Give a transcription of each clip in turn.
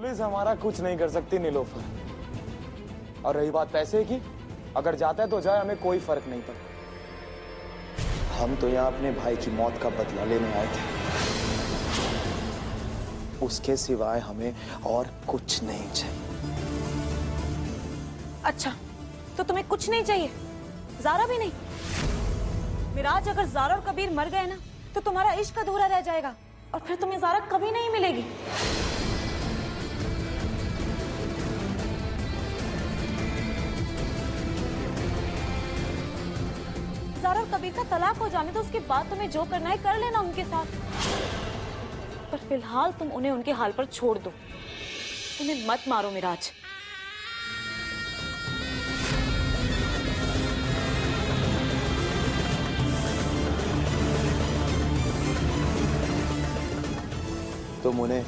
Police हमारा कुछ नहीं कर सकती नीलोफर। और रही बात पैसे की, अगर जाता है तो जाए, हमें कोई फर्क नहीं पड़ता। हम तो यहाँ अपने भाई की मौत का बदला लेने आए थे, उसके सिवाय हमें और कुछ नहीं चाहिए। अच्छा, तो तुम्हें कुछ नहीं चाहिए? ज़ारा भी नहीं? मिराज, अगर ज़ारा और कबीर मर गए ना तो तुम्हारा इश्क अधूरा रह जाएगा और फिर तुम्हें ज़ारा कभी नहीं मिलेगी। ज़ारा और कबीर का तलाक हो जाने तो उसके बाद तुम्हें जो करना है कर लेना उनके साथ, पर फिलहाल तुम उन्हें उनके हाल पर छोड़ दो। उन्हें मत मारो मिराज। तुम उन्हें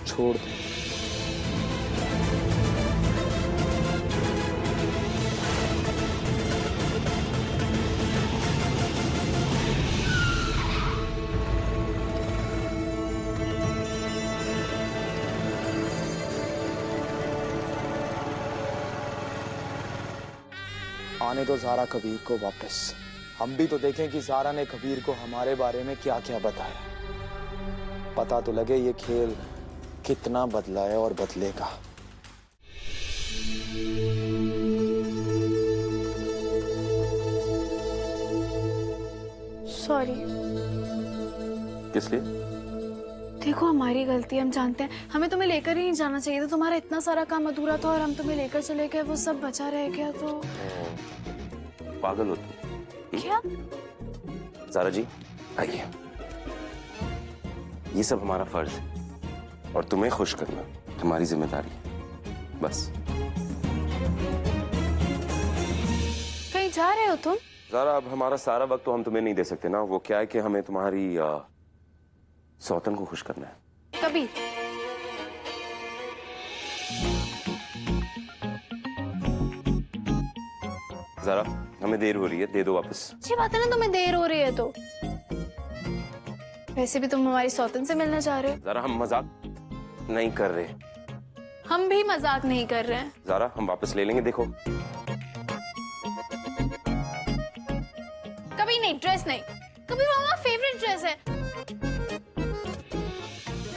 छोड़ दो। आने दो ज़ारा कबीर को वापस। हम भी तो देखें कि ज़ारा ने कबीर को हमारे बारे में क्या क्या बताया। पता तो लगे ये खेल कितना बदला है और बदलेगा। सॉरी। किस लिए? देखो, हमारी गलती, हम जानते हैं। हमें तुम्हें लेकर ही नहीं जाना चाहिए था। तुम्हारा इतना सारा काम अधूरा था और हम तुम्हें लेकर चले गए, वो सब बचा रह गया तो। पागल हो तुम। क्या? ज़ारा जी आइए, ये सब हमारा फर्ज है और तुम्हें खुश करना तुम्हारी जिम्मेदारी है, बस। कहीं जा रहे हो तुम? ज़ारा, अब हमारा सारा वक्त तो हम तुम्हें नहीं दे सकते ना। वो क्या है कि हमें तुम्हारी सौतन को खुश करना है। कबीर, ज़ारा हमें देर हो रही है, दे दो वापस। अच्छी बात है ना, तुम्हें देर हो रही है तो। वैसे भी तुम हमारी सौतन से मिलना चाह रहे हो। ज़ारा हम मजाक नहीं कर रहे। हम भी मजाक नहीं कर रहे हैं। ज़ारा हम वापस ले लेंगे, देखो। कभी नहीं, ड्रेस नहीं। कभी वो हमारा फेवरेट ड्रेस है।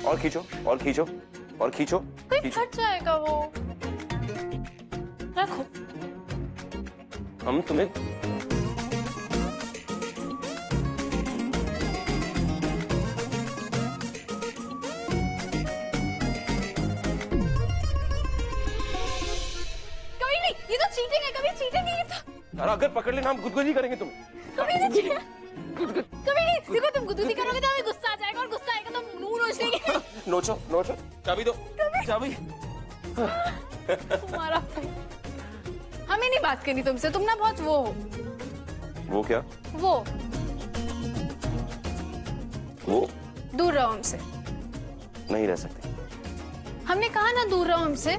और खींचो और खींचो और खींचो। कोई फट जाएगा वो। रखो। हम तुम्हें कभी नहीं, ये तो चीटिंग है। कभी चीटिंग नहीं है तो। ज़ारा अगर पकड़ लेना हम गुदगुदी करेंगे तुम। कभी नहीं चीटिंग। कभी नहीं। देखो, तुम गुदगुदी करोगे तो हमें गुस्सा आ जाएगा और गुस्सा आएगा तो हम मुंह नोच लेंगे। नोचो नोचो, चाबी दो, चाबी। तुम्हारा हमें नहीं बात करनी तुमसे। तुम ना बहुत वो हो। वो क्या? वो दूर रहो हमसे। नहीं रह सकते। हमने कहा ना दूर रहो हमसे।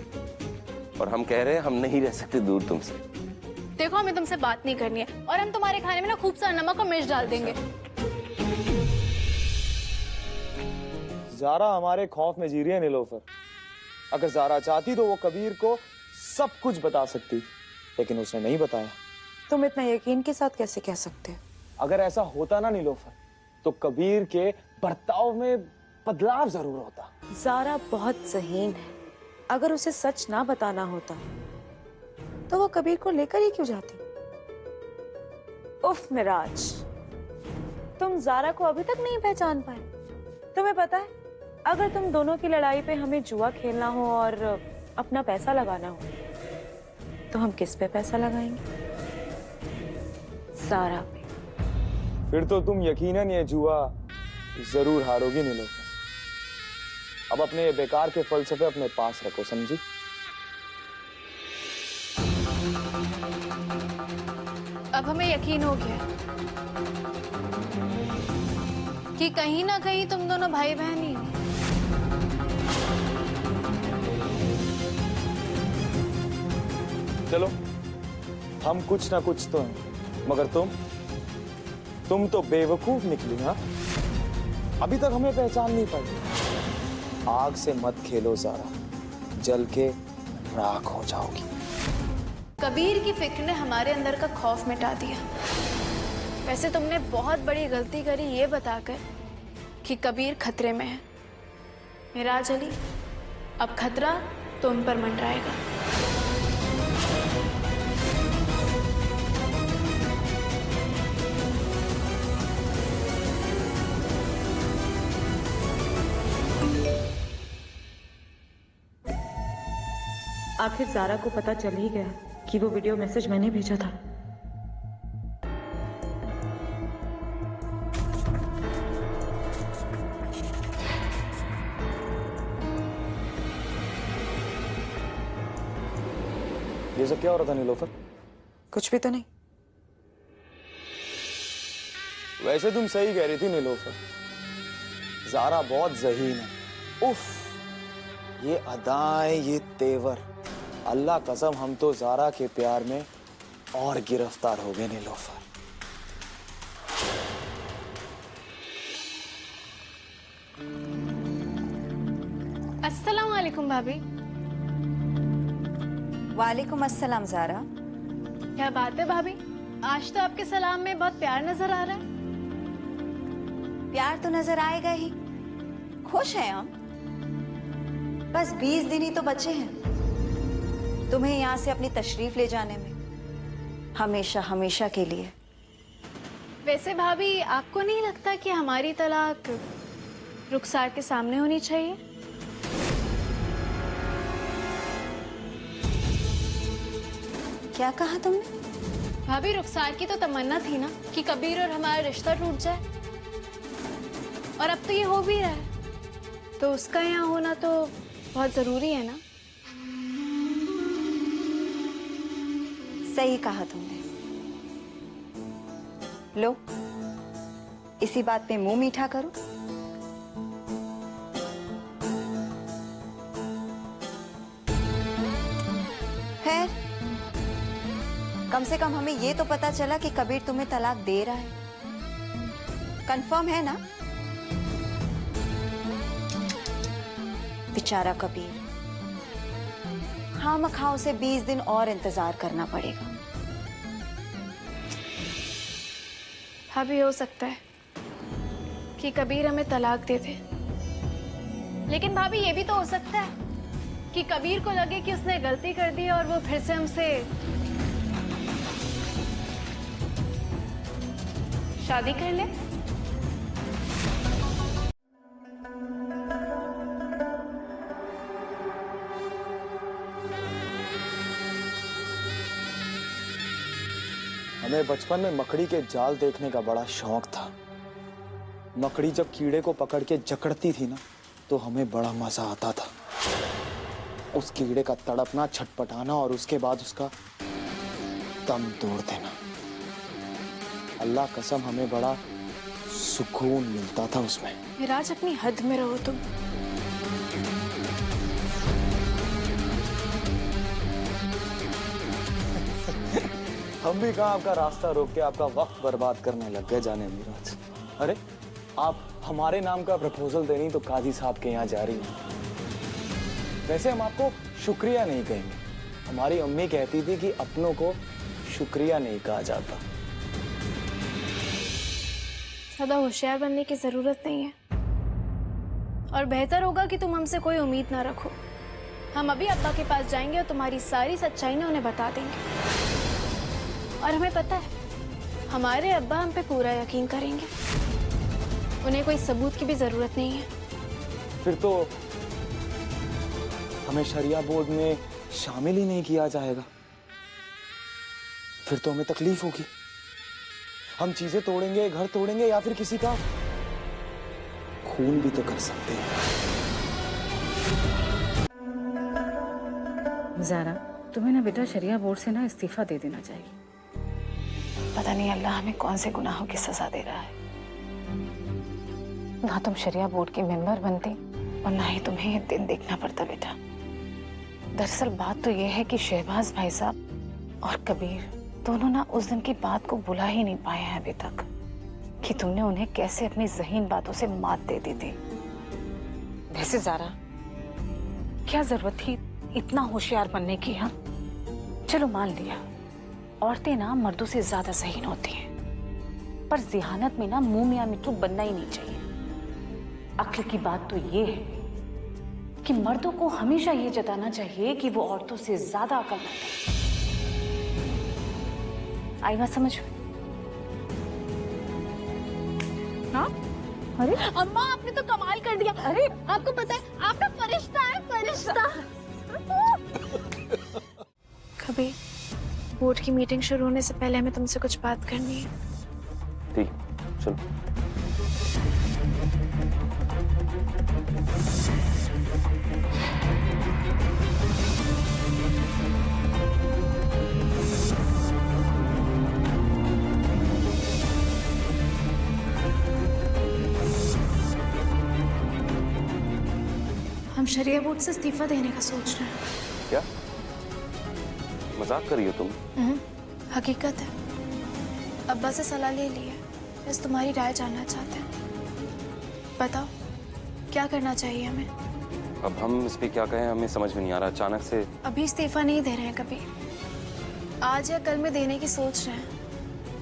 और हम कह रहे हैं हम नहीं रह सकते दूर तुमसे। देखो, हमें तुमसे बात नहीं करनी है और हम तुम्हारे खाने में ना खूब सारा नमक और मिर्च डाल देंगे। ज़ारा हमारे खौफ में जी रही है नीलोफर। अगर ज़ारा चाहती तो वो कबीर को सब कुछ बता सकती, लेकिन उसने नहीं बताया। तुम इतना यकीन के साथ कैसे कह सकते हो? अगर ऐसा होता ना नीलोफर, तो कबीर के बर्ताव में बदलाव जरूर होता। ज़ारा बहुत ज़हीन है। अगर उसे सच ना बताना होता तो वो कबीर को लेकर ही क्यों जाती? उफ मिराज, तुम ज़ारा को अभी तक नहीं पहचान पाए। तुम्हें पता है, अगर तुम दोनों की लड़ाई पे हमें जुआ खेलना हो और अपना पैसा लगाना हो तो हम किस पे पैसा लगाएंगे? ज़ारा पे। फिर तो तुम यकीनन ये जुआ जरूर हारोगी नीलोफर। अब अपने ये बेकार के फलसफे अपने पास रखो, समझी? अब हमें यकीन हो गया कि कहीं ना कहीं तुम दोनों भाई बहन ही हो। चलो, हम कुछ ना कुछ तो हैं, मगर तुम तो बेवकूफ निकली। हाँ, अभी तक हमें पहचान नहीं पाई। आग से मत खेलो ज़ारा, जल के राख हो जाओगी। कबीर की फिक्र ने हमारे अंदर का खौफ मिटा दिया। वैसे तुमने बहुत बड़ी गलती करी ये बताकर कि कबीर खतरे में है। मिराज अली, अब खतरा तुम पर मंडराएगा। आखिर ज़ारा को पता चल ही गया कि वो वीडियो मैसेज मैंने भेजा था। ये सब क्या हो रहा था नीलोफर? कुछ भी तो नहीं। वैसे तुम सही कह रही थी नीलोफर, ज़ारा बहुत ज़हीन है। उफ, ये अदाएं, ये तेवर, अल्लाह कसम हम तो ज़ारा के प्यार में और गिरफ्तार हो गए नीलोफर। अस्सलाम वालेकुम भाभी। वालेकुम अस्सलाम ज़ारा। क्या बात है भाभी, आज तो आपके सलाम में बहुत प्यार नजर आ रहा है। प्यार तो नजर आएगा ही, खुश हैं हम। बस 20 दिन ही तो बचे हैं तुम्हें यहाँ से अपनी तशरीफ ले जाने में, हमेशा हमेशा के लिए। वैसे भाभी, आपको नहीं लगता कि हमारी तलाक रुखसार के सामने होनी चाहिए? क्या कहा तुमने? भाभी, रुखसार की तो तमन्ना थी ना कि कबीर और हमारा रिश्ता टूट जाए, और अब तो ये हो भी रहा है, तो उसका यहाँ होना तो बहुत जरूरी है ना। सही कहा तुमने। लो, इसी बात पे मुंह मीठा करो। खैर, कम से कम हमें ये तो पता चला कि कबीर तुम्हें तलाक दे रहा है। कंफर्म है ना? बेचारा कबीर, खामखा उसे 20 दिन और इंतजार करना पड़ेगा। भाभी, हो सकता है कि कबीर हमें तलाक दे दे, लेकिन भाभी ये भी तो हो सकता है कि कबीर को लगे कि उसने गलती कर दी और वो फिर से हमसे शादी कर ले। हमें बचपन में मकड़ी के जाल देखने का बड़ा शौक था। मकड़ी जब कीड़े को पकड़ के जकड़ती थी ना, तो हमें बड़ा मजा आता था। उस कीड़े का तड़पना, छटपटाना और उसके बाद उसका दम तोड़ देना। अल्लाह कसम हमें बड़ा सुकून मिलता था उसमें। मिराज, अपनी हद में रहो तुम। हम भी कहाँ आपका रास्ता रोक के आपका वक्त बर्बाद करने लग गए जाने मिराज। अरे, आप हमारे नाम का प्रपोजल देनी तो काजी साहब के यहाँ जा रही हैं। वैसे हम आपको शुक्रिया नहीं कहेंगे। हमारी अम्मी कहती थी कि अपनों को शुक्रिया नहीं कहा जाता। ज्यादा होशियार बनने की जरूरत नहीं है, और बेहतर होगा कि तुम हमसे कोई उम्मीद ना रखो। हम अभी अब्बा के पास जाएंगे और तुम्हारी सारी सच्चाई ना उन्हें बता देंगे, और हमें पता है हमारे अब्बा हम पे पूरा यकीन करेंगे। उन्हें कोई सबूत की भी जरूरत नहीं है। फिर तो हमें शरिया बोर्ड में शामिल ही नहीं किया जाएगा। फिर तो हमें तकलीफ होगी। हम चीजें तोड़ेंगे, घर तोड़ेंगे, या फिर किसी का खून भी तो कर सकते हैं। ज़ारा, तुम्हें ना बेटा शरिया बोर्ड से ना इस्तीफा दे देना चाहिए। पता नहीं अल्लाह हमें कौन से गुनाहों की सजा दे रहा है। ना तुम शरिया बोर्ड की मेंबर बनती और ना ही तुम्हें ये दिन देखना पड़ता बेटा। दरअसल बात तो ये है कि शहबाज भाई साहब और कबीर दोनों ना उस दिन की बात को भुला ही नहीं पाए हैं अभी तक। कि तुमने उन्हें कैसे अपनी ज़हीन बातों से मात दे दी थी। वैसे ज़ारा, क्या जरूरत थी इतना होशियार बनने की? हाँ चलो मान लिया, औरतें ना मर्दों से ज्यादा ज़हीन होती हैं, पर जिहानत में ना मुंह मियां मिट्ठू बनना ही नहीं चाहिए। अक्ल की बात तो ये है कि मर्दों को हमेशा ये जताना चाहिए कि वो औरतों से ज्यादा अक्लमंद है। आई बात समझ? हाँ? अरे अम्मा, आपने तो कमाल कर दिया। अरे आपको पता है, आपका फरिश्ता है, फरिश्ता। कभी बोर्ड की मीटिंग शुरू होने से पहले हमें तुमसे कुछ बात करनी है। ठीक, चलो। हम शरिया बोर्ड से इस्तीफा देने का सोच रहे हैं। क्या मजाक कर रही हो तुम? हकीकत है। अब्बा से सलाह ले ली है, बस तुम्हारी राय जानना चाहते हैं। बताओ क्या करना चाहिए हमें? अब हम इस पे क्या कहें, हमें समझ में नहीं आ रहा। अचानक से अभी इस्तीफा नहीं दे रहे हैं, कभी आज या कल में देने की सोच रहे हैं,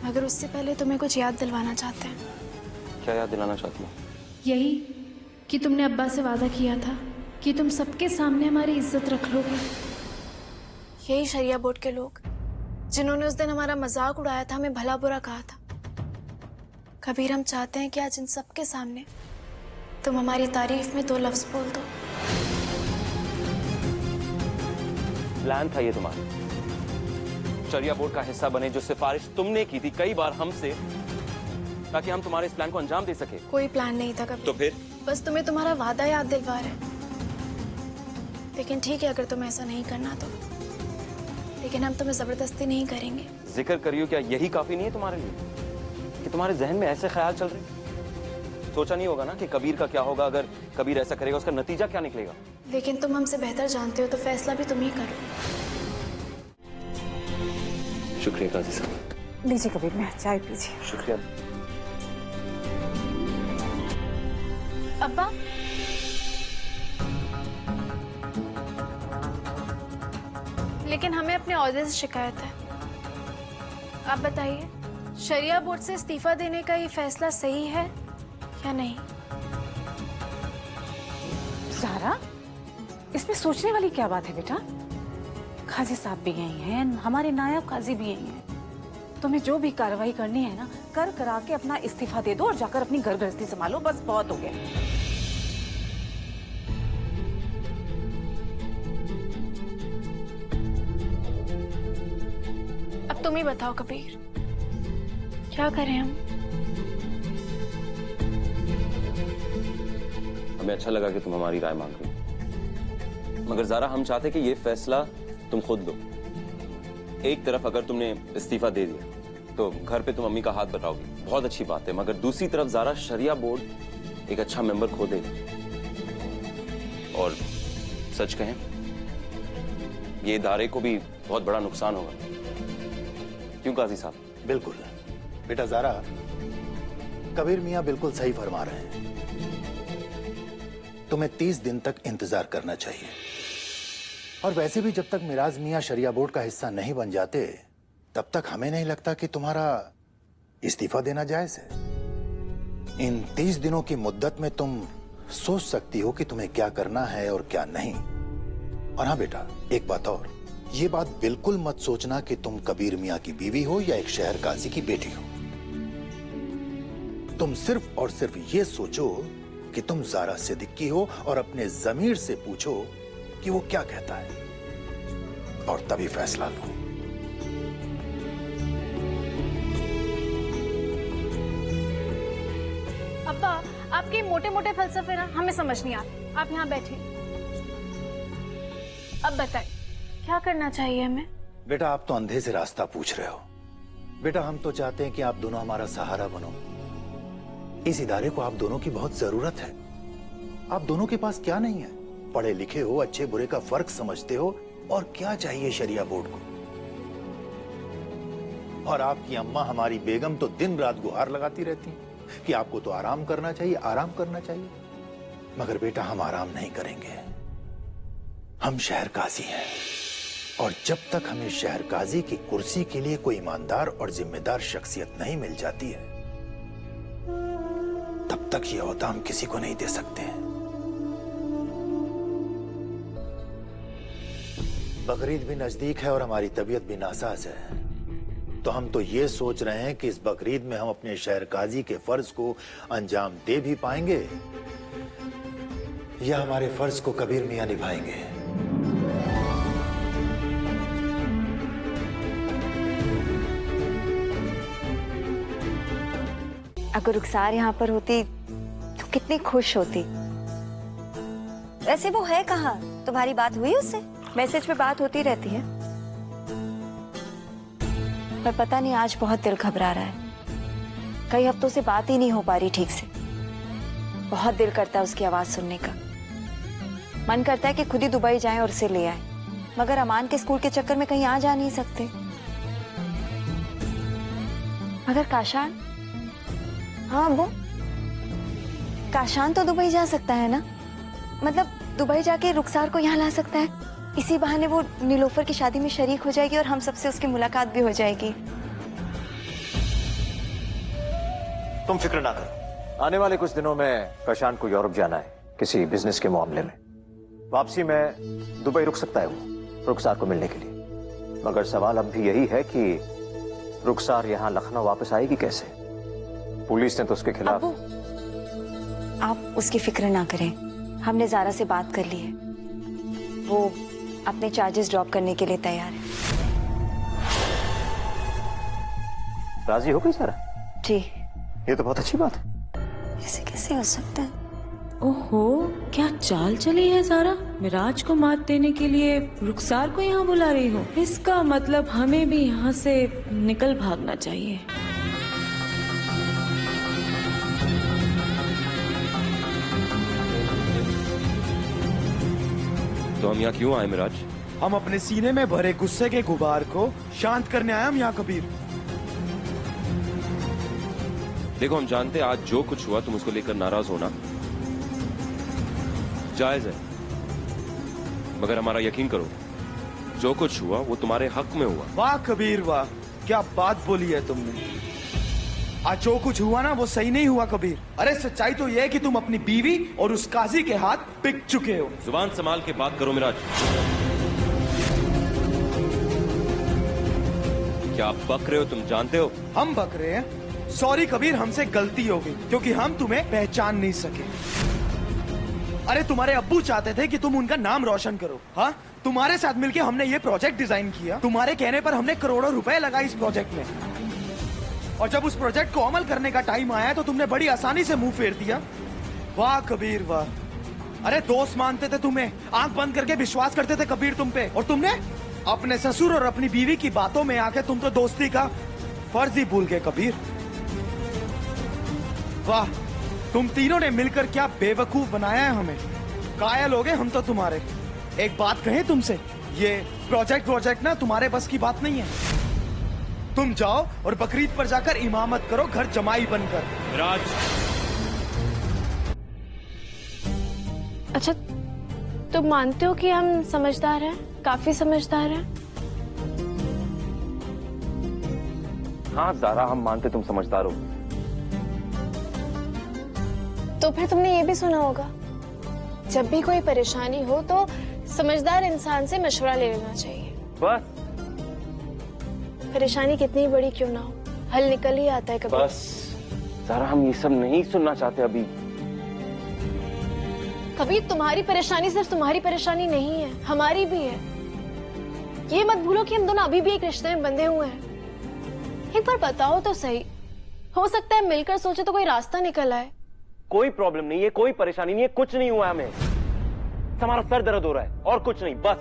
मगर उससे पहले तुम्हें कुछ याद दिलवाना चाहते हैं। क्या याद दिलाना चाहती हो? यही कि तुमने अब्बा से वादा किया था कि तुम सबके सामने हमारी इज्जत रख लोगे। यही शरिया बोर्ड के लोग जिन्होंने उस दिन हमारा मजाक उड़ाया था, हमें भला बुरा कहा था। कबीर, हम चाहते हैं कि आज इन सबके सामने तुम हमारी तारीफ में 2 लफ्ज बोल दो। प्लान था ये तुम्हारा, शरिया बोर्ड का हिस्सा बने, जो सिफारिश तुमने की थी कई बार हमसे, ताकि हम तुम्हारे इस प्लान को अंजाम दे सके। कोई प्लान नहीं था कबीर। तो फिर? बस तुम्हें तुम्हारा वादा याद दिलवा रहे हैं। लेकिन ठीक है, अगर तुम्हें ऐसा नहीं करना तो, लेकिन हम तुम्हें जबरदस्ती नहीं करेंगे। जिक्र करियो, क्या यही काफी नहीं है तुम्हारे लिए कि तुम्हारे जहन में ऐसे ख्याल चल रहे? सोचा नहीं होगा ना कि कबीर का क्या होगा, अगर कबीर ऐसा करेगा उसका नतीजा क्या निकलेगा? लेकिन तुम हमसे बेहतर जानते हो, तो फैसला भी तुम ही करो। शुक्रिया काजी साहब। लीजिए कबीर, में चाय पीजिए। शुक्रिया। अब्बा, लेकिन हमें अपने औहदे से शिकायत है। आप बताइए, शरिया बोर्ड से इस्तीफा देने का ये फैसला सही है या नहीं? सारा, इसमें सोचने वाली क्या बात है बेटा? काजी साहब भी यही हैं, हमारे नायब काजी भी यही हैं। तुम्हें जो भी कार्रवाई करनी है ना, कर करा के अपना इस्तीफा दे दो और जाकर अपनी घर गृहस्थी संभालो, बस बहुत हो गया। अब तुम ही बताओ कबीर, क्या करें हम? हमें अच्छा लगा कि तुम हमारी राय मांग रही हो, मगर ज़ारा हम चाहते कि ये फैसला तुम खुद लो। एक तरफ अगर तुमने इस्तीफा दे दिया तो घर पे तुम अम्मी का हाथ बटाओगी, बहुत अच्छी बात है, मगर दूसरी तरफ ज़ारा शरिया बोर्ड एक अच्छा मेंबर खो देगा। और सच कहें, ये इदारे को भी बहुत बड़ा नुकसान होगा। क्यों काजी साहब? बिल्कुल बेटा ज़ारा, कबीर मियाँ बिल्कुल सही फरमा रहे हैं। तुम्हें 30 दिन तक इंतजार करना चाहिए। और वैसे भी जब तक मिराज मियाँ शरिया बोर्ड का हिस्सा नहीं बन जाते, तब तक हमें नहीं लगता कि तुम्हारा इस्तीफा देना जायज है। इन 30 दिनों की मुद्दत में तुम सोच सकती हो कि तुम्हें क्या करना है और क्या नहीं। और हाँ बेटा, एक बात और, ये बात बिल्कुल मत सोचना कि तुम कबीर मियाँ की बीवी हो या एक शहर काजी की बेटी हो। तुम सिर्फ और सिर्फ ये सोचो कि तुम ज़ारा सिद्दीकी हो और अपने ज़मीर से पूछो कि वो क्या कहता है, और तभी फैसला लो। अब्बा, आपके मोटे मोटे फलसफे ना हमें समझ नहीं आते। आप यहाँ बैठिए। अब बताइए, क्या करना चाहिए हमें? बेटा, आप तो अंधे से रास्ता पूछ रहे हो। बेटा, हम तो चाहते हैं कि आप दोनों हमारा सहारा बनो। इस इदारे को आप दोनों की बहुत जरूरत है। आप दोनों के पास क्या नहीं है? पढ़े लिखे हो, अच्छे बुरे का फर्क समझते हो, और क्या चाहिए शरिया बोर्ड को? और आपकी अम्मा हमारी बेगम तो दिन रात गुहार लगाती रहती हैं कि आपको तो आराम करना चाहिए, आराम करना चाहिए। मगर बेटा, हम आराम नहीं करेंगे। हम शहर काजी हैं, और जब तक हमें शहर काजी की कुर्सी के लिए कोई ईमानदार और जिम्मेदार शख्सियत नहीं मिल जाती है, तब तक ये ओहदा हम किसी को नहीं दे सकते हैं। बकरीद भी नजदीक है और हमारी तबीयत भी नासाज है, तो हम तो ये सोच रहे हैं कि इस बकरीद में हम अपने शहर काजी के फर्ज को अंजाम दे भी पाएंगे या हमारे फर्ज को कबीर मियां निभाएंगे। अगर रुखसार यहाँ पर होती तो कितनी खुश होती। वैसे वो है कहाँ? तुम्हारी बात हुई उससे? मैसेज पे बात होती रहती है, पर पता नहीं आज बहुत दिल घबरा रहा है। कई हफ्तों से बात ही नहीं हो पा रही ठीक से। बहुत दिल करता है उसकी आवाज सुनने का। मन करता है कि खुद ही दुबई जाएं और उसे ले आए, मगर अमान के स्कूल के चक्कर में कहीं आ जा नहीं सकते। मगर काशान, हाँ वो काशान तो दुबई जा सकता है ना, मतलब दुबई जाके रुखसार को यहाँ ला सकता है। इसी बहाने वो नीलोफर की शादी में शरीक हो जाएगी और हम सबसे उसकी मुलाकात भी हो जाएगी। तुम फिक्र ना करो, आने वाले कुछ दिनों में काशान को यूरोप जाना है किसी बिजनेस के मामले में। वापसी में दुबई रुक सकता है वो रुखसार को मिलने के लिए। मगर सवाल अब भी यही है कि रुखसार यहाँ लखनऊ वापस आएगी कैसे? पुलिस ने तो उसके खिलाफ। आप उसकी फिक्र ना करें, हमने ज़ारा से बात कर ली है। वो अपने चार्जेस ड्रॉप करने के लिए तैयार है। राजी हो गई ज़ारा? जी। ये तो बहुत अच्छी बात है। ऐसे कैसे हो सकता है? ओहो, क्या चाल चली है ज़ारा? मिराज को मात देने के लिए रुखसार को यहाँ बुला रही हो? इसका मतलब हमें भी यहाँ से निकल भागना चाहिए। तो हम यहाँ क्यों आए मिराज? हम अपने सीने में भरे गुस्से के गुबार को शांत करने आए हम यहाँ कबीर। देखो, हम जानते हैं आज जो कुछ हुआ तुम उसको लेकर नाराज होना जायज है, मगर हमारा यकीन करो, जो कुछ हुआ वो तुम्हारे हक में हुआ। वाह कबीर वाह, क्या बात बोली है तुमने। आज जो कुछ हुआ ना वो सही नहीं हुआ कबीर। अरे सच्चाई तो ये है कि तुम अपनी बीवी और उस काजी के हाथ पिक चुके हो। जुबान संभाल के बात करो मिराज। क्या आप बक रहे हो? तुम जानते हो हम बक रहे हैं? सॉरी कबीर, हमसे गलती हो गई क्योंकि हम तुम्हें पहचान नहीं सके। अरे तुम्हारे अब्बू चाहते थे कि तुम उनका नाम रोशन करो। हाँ, तुम्हारे साथ मिलके हमने ये प्रोजेक्ट डिजाइन किया। तुम्हारे कहने पर हमने करोड़ों रुपए लगाए इस प्रोजेक्ट में, और जब उस प्रोजेक्ट को अमल करने का टाइम आया तो तुमने बड़ी आसानी से मुंह फेर दिया। वाह कबीर वाह। अरे दोस्त मानते थे तुम्हें, आंख बंद करके विश्वास करते थे कबीर तुम पे, और तुमने अपने ससुर और अपनी बीवी की बातों में आके तुम तो दोस्ती का फर्ज ही भूल गए कबीर। वाह, तुम तीनों ने मिलकर क्या बेवकूफ बनाया है हमें। कायल हो गए हम तो तुम्हारे। एक बात कहें तुमसे, ये प्रोजेक्ट ना तुम्हारे बस की बात नहीं है। तुम जाओ और बकरीद पर जाकर इमामत करो घर जमाई बनकर। राज, अच्छा, तुम मानते हो कि हम समझदार हैं? काफी समझदार हैं? हाँ ज़ारा, हम मानते तुम समझदार हो। तो फिर तुमने ये भी सुना होगा, जब भी कोई परेशानी हो तो समझदार इंसान से मशवरा ले लेना चाहिए। बस, परेशानी कितनी बड़ी क्यों ना हो, हल निकल ही आता है कभी। बस ज़ारा, हम ये सब नहीं सुनना चाहते अभी। कभी तुम्हारी परेशानी सिर्फ तुम्हारी परेशानी नहीं है, हमारी भी है। ये मत भूलो कि हम दोनों अभी भी एक रिश्ते में बंधे हुए हैं। एक बार बताओ तो सही, हो सकता है मिलकर सोचे तो कोई रास्ता निकल आए। कोई प्रॉब्लम नहीं है, कोई परेशानी नहीं है, कुछ नहीं हुआ हमें। हमारा सर दर्द हो रहा है और कुछ नहीं, बस।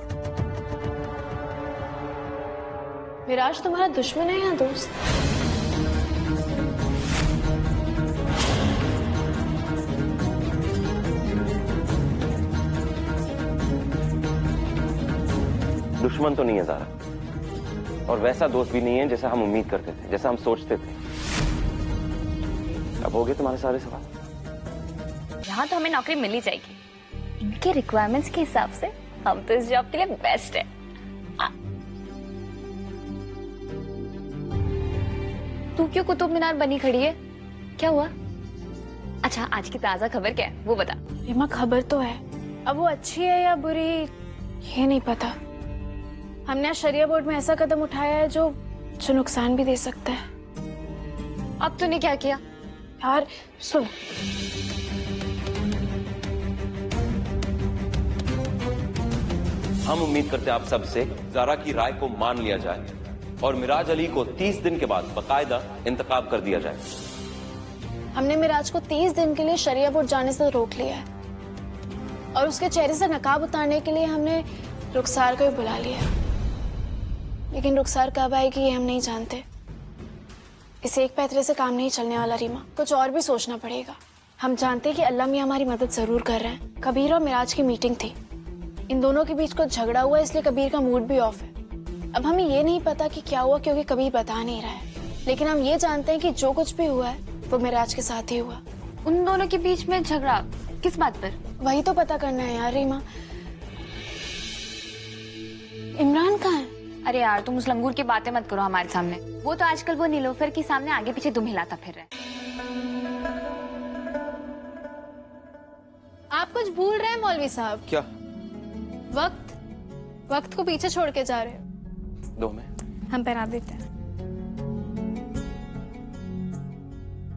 मिराज तुम्हारा दुश्मन है या दोस्त? दुश्मन तो नहीं है ज़ारा, और वैसा दोस्त भी नहीं है जैसा हम उम्मीद करते थे, जैसा हम सोचते थे। अब हो गए तुम्हारे सारे सवाल? यहाँ तो हमें नौकरी मिल ही जाएगी। इनके रिक्वायरमेंट्स के हिसाब से हम तो इस जॉब के लिए बेस्ट है। तू क्यों कुतुब मीनार बनी खड़ी है? क्या हुआ? अच्छा, आज की ताजा खबर क्या है वो बता। रीमा, खबर तो है, अब वो अच्छी है या बुरी ये नहीं पता। हमने आज शरिया बोर्ड में ऐसा कदम उठाया है जो नुकसान भी दे सकता है। अब तूने क्या किया? यार सुन, हम उम्मीद करते हैं आप सब से ज़ारा की राय को मान लिया जाए और मिराज अली को 30 दिन के बाद बाकायदा इंतखाब कर दिया जाए। हमने मिराज को 30 दिन के लिए शरिया बोर्ड जाने से रोक लिया है और उसके चेहरे से नकाब उतारने के लिए हमने रुखसार को भी बुला लिया है। लेकिन रुखसार कब आएगी ये हम नहीं जानते। इस एक पैतरे से काम नहीं चलने वाला रीमा, कुछ और भी सोचना पड़ेगा। हम जानते हैं कि अल्लाह मियां हमारी मदद जरूर कर रहे हैं। कबीर और मिराज की मीटिंग थी, इन दोनों के बीच कुछ झगड़ा हुआ, इसलिए कबीर का मूड भी ऑफ है। अब हमें ये नहीं पता कि क्या हुआ क्योंकि कबीर बता नहीं रहा है, लेकिन हम ये जानते हैं कि जो कुछ भी हुआ है वो मिराज के साथ ही हुआ। उन दोनों के बीच में झगड़ा किस बात पर? वही तो पता करना है यार रीमा। इमरान कहाँ है? अरे यार, तुम उस लंगूर की बातें मत करो हमारे सामने। वो तो आजकल वो नीलोफर के सामने आगे पीछे दुम हिलाता फिर रहा है। आप कुछ भूल रहे हैं मौलवी साहब। क्या? वक्त को पीछे छोड़ के जा रहे हो। दो में हम पहना देते हैं।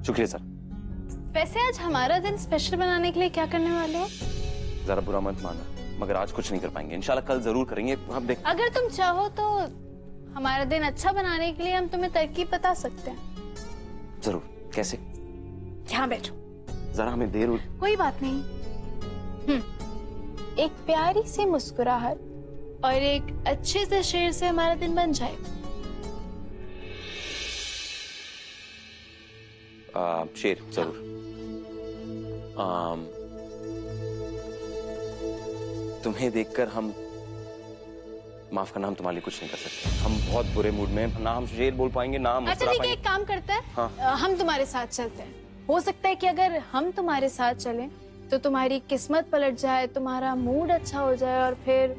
शुक्रिया सर। वैसे आज हमारा दिन स्पेशल बनाने के लिए क्या करने वाले हो? जरा बुरा मत मानना, मगर आज कुछ नहीं कर पाएंगे। इंशाल्लाह कल जरूर करेंगे। हम देख, अगर तुम चाहो तो हमारा दिन अच्छा बनाने के लिए हम तुम्हें तरकीब बता सकते हैं। जरूर। कैसे? यहाँ बैठो। जरा हमें देर हो। कोई बात नहीं। एक प्यारी सी मुस्कुराहट और एक अच्छे से शेर से हमारा दिन बन जाए। शेर जरूर। तुम्हें देखकर हम, माफ करना, हम तुम्हारे लिए कुछ नहीं कर सकते। हम बहुत बुरे मूड में हैं, ना हम शेर बोल पाएंगे ना हम। अच्छा ठीक है, एक काम करते हैं। हाँ। हम तुम्हारे साथ चलते हैं। हो सकता है कि अगर हम तुम्हारे साथ चलें तो तुम्हारी किस्मत पलट जाए, तुम्हारा मूड अच्छा हो जाए और फिर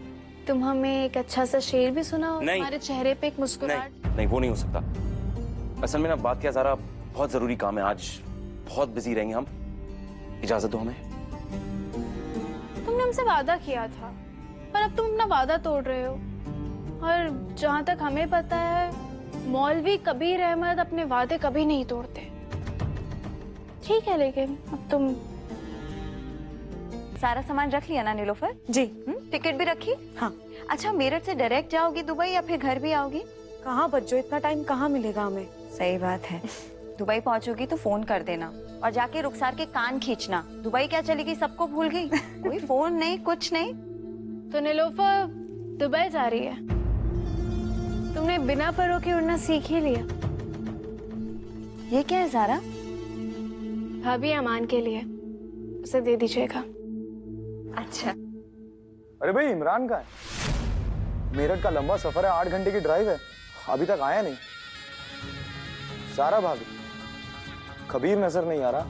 तुम हमें एक अच्छा सा शेर भी सुनाओ। तुम्हारे चेहरे पे एक मुस्कुराहट। नहीं, वो नहीं हो सकता। असल में ना बात क्या, ज़रा बहुत जरूरी काम है, आज बहुत बिजी रहेंगे हम। इजाजत दो हमें। तुमने हमसे वादा किया था पर अब तुम अपना वादा तोड़ रहे हो। और जहाँ तक हमें पता है मौलवी कबीर अहमद अपने वादे कभी नहीं तोड़ते। ठीक है, लेकिन अब तुम सारा सामान रख लिया ना नीलोफर? जी। टिकट भी रखी? हाँ। अच्छा, मेरठ से डायरेक्ट जाओगी दुबई या फिर घर भी आओगी? कहाँ बच्चो, इतना टाइम कहाँ मिलेगा हमें। सही बात है। दुबई पहुंचोगी तो फोन कर देना और जाके रुखसार के कान खींचना। दुबई क्या चली गई, सबको भूल गई। कोई फोन नहीं, कुछ नहीं। तो नीलोफर दुबई जा रही है। तुमने बिना परों के उड़ना सीख ही लिया। ये क्या है ज़ारा? भाभी अमान के लिए, उसे दे दीजिएगा। अच्छा। अरे भाई, इमरान का है। मेरठ का लंबा सफर है, 8 घंटे की ड्राइव है, अभी तक आया नहीं। सारा भाभी, कबीर नजर नहीं आ रहा।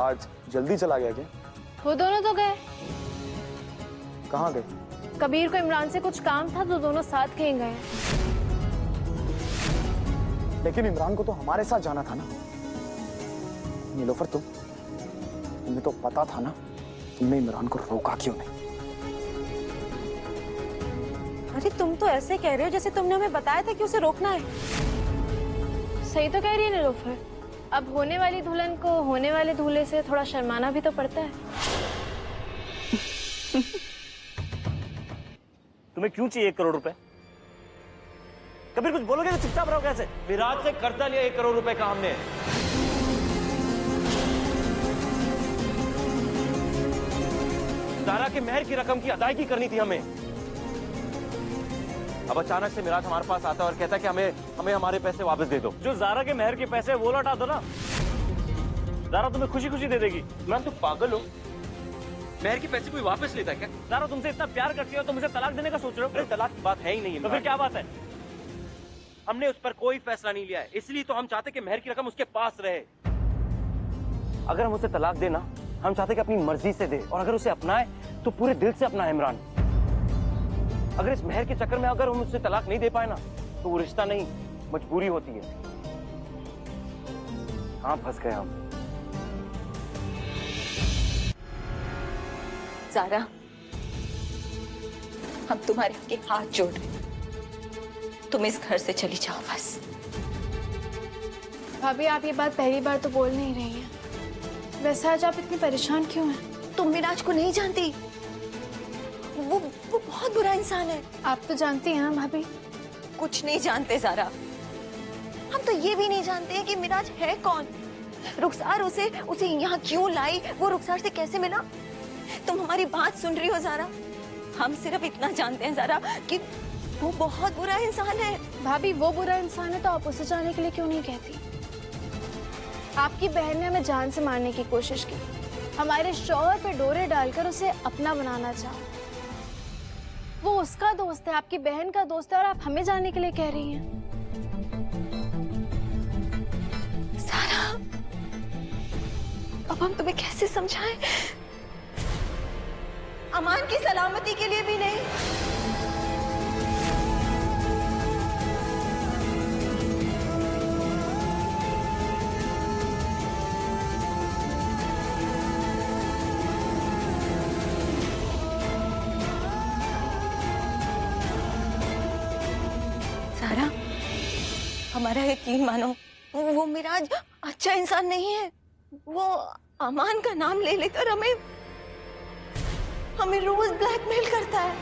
आज जल्दी चला गया क्या? वो दोनों तो गए। कहाँ गए? कबीर को इमरान से कुछ काम था तो दोनों साथ कहीं गए। लेकिन इमरान को तो हमारे साथ जाना था ना। नीलोफर, तुम्हें तो पता था ना, तुमने इमरान को रोका क्यों नहीं? अरे तुम तो ऐसे कह रहे हो जैसे तुमने हमें बताया था कि उसे रोकना है। सही तो कह रही है नीलोफर। अब होने वाली दुल्हन को होने वाले दूल्हे से थोड़ा शर्माना भी तो पड़ता है। तुम्हें क्यों चाहिए 1 करोड़ रुपए? कबीर कुछ बोलोगे तो चुपचाप रहो। कैसे? विराट से कर्जा लिया 1 करोड़ रुपए का हमने। ज़ारा के मेहर की रकम की अदायगी करनी थी हमें। अब अचानक से मिराज हमारे पास आता है और कहता है कि हमें हमारे पैसे वापस दे दो। जो ज़ारा के मेहर के पैसे वो लौटा दो ना। ज़ारा तुम्हें खुशी खुशी दे देगी। मैं तो पागल हूँ, मेहर के पैसे कोई वापस लेता है क्या? ज़ारा तुमसे इतना प्यार करती है तो मुझे तलाक देने का सोच रहे हो? तलाक की बात है ही नहीं। तो फिर क्या बात है? हमने उस पर कोई फैसला नहीं लिया है, इसलिए तो हम चाहते कि मेहर की रकम उसके पास रहे। अगर हम उसे तलाक देना, हम चाहते कि अपनी मर्जी से दे, और अगर उसे अपनाए तो पूरे दिल से अपनाए इमरान। अगर इस मेहर के चक्कर में अगर हम उससे तलाक नहीं दे पाए ना, तो वो रिश्ता नहीं, मजबूरी होती है। हाँ, फंस गए हम। ज़ारा, हम तुम्हारे आगे हाथ जोड़ रहे हैं, तुम इस घर से चली जाओ बस। भाभी, आप ये बात पहली बार तो बोल नहीं रही हैं। वैसे आज आप इतनी परेशान क्यों हैं? तुम मिराज को नहीं जानती, वो बहुत बुरा इंसान है। आप तो जानती हैं ना भाभी। कुछ नहीं जानते ज़ारा, हम तो ये भी नहीं जानते हैं कि मिराज है कौन। रुखसार उसे यहाँ क्यों लाई, वो रुखसार से कैसे मिला। तुम हमारी बात सुन रही हो ज़ारा? हम सिर्फ इतना जानते हैं ज़ारा कि वो बहुत बुरा इंसान है। भाभी, वो बुरा इंसान है तो आप उसे जाने के लिए क्यों नहीं कहती? आपकी बहन ने हमें जान से मारने की कोशिश की, हमारे शौहर पे डोरे डालकर उसे अपना बनाना चाहा। वो उसका दोस्त है, आपकी बहन का दोस्त है, और आप हमें जाने के लिए कह रही हैं। सारा, अब हम तुम्हें कैसे समझाएं? अमान की सलामती के लिए भी नहीं। सारा, हमारा यकीन मानो, वो मिराज अच्छा इंसान नहीं है। वो अमान का नाम ले लेकर हमें रोज ब्लैकमेल करता है।